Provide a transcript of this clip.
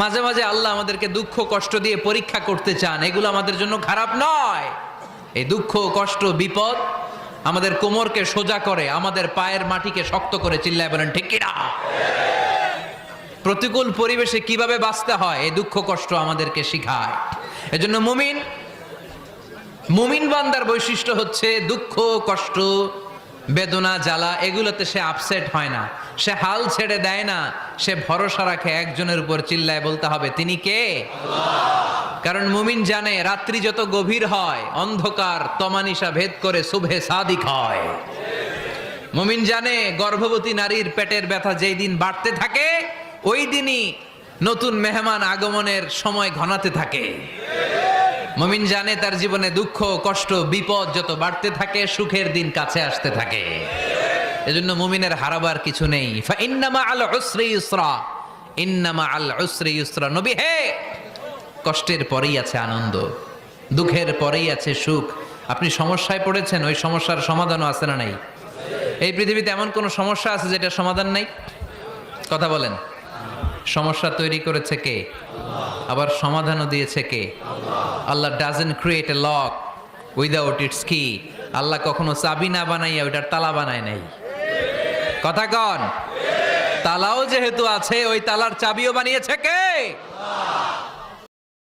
মাঝে মাঝে আল্লাহ আমাদেরকে দুঃখ কষ্ট দিয়ে পরীক্ষা করতে চান, এগুলো আমাদের জন্য খারাপ নয়। এই দুঃখ কষ্ট বিপদ আমাদের কোমরকে সোজা করে, আমাদের পায়ের মাটিকে শক্ত করে। চিল্লায় বলেন ঠিক কিনা? প্রতিকূল পরিবেশে কিভাবে বাঁচতে হয় এই দুঃখ কষ্ট আমাদেরকে শিখায়। এজন্য মুমিন বান্দার বৈশিষ্ট্য হচ্ছে দুঃখ কষ্ট বেদনা জ্বালা এগুলোতে সে আপসেট হয় না, সে হাল ছেড়ে দেয় না, সে ভরসা রাখে একজনের উপর। চিল্লায় বলতে হবে তিনি কে? কারণ মুমিন জানে রাত্রি যত গভীর হয় অন্ধকার তমানিসা ভেদ করে সুবহে সাদিক হয়। মুমিন জানে গর্ভবতী নারীর পেটের ব্যথা যেই দিন বাড়তে থাকে ওই দিনই নতুন মেহমান আগমনের সময় ঘনাতে থাকে। মুমিন জানে তার জীবনে দুঃখ কষ্ট বিপদ যত বাড়তে থাকে সুখের দিন কাছে আসতে থাকে। এজন্য মুমিনের হারাবার কিছু নেই। ফা ইন্না মাআল উসরি ইউসরা, ইন্না মাআল উসরি ইউসরা। নবী হে, কষ্টের পরেই আছে আনন্দ, দুঃখের পরেই আছে সুখ। আপনি সমস্যায় পড়েছেন, ওই সমস্যার সমাধানও আছে না নাই? এই পৃথিবীতে এমন কোন সমস্যা আছে যেটা সমাধান নাই? কথা বলেন। সমস্যা তৈরি করেছে কে? আবার সমাধানও দিয়েছে কে? Allah doesn't create a lock without its key. Allah কখনো চাবি না বানাইয়া ওইটার তালা বানায় নাই। কথা কন। তালাও যেহেতু আছে ওই তালার চাবিও বানিয়েছে কে?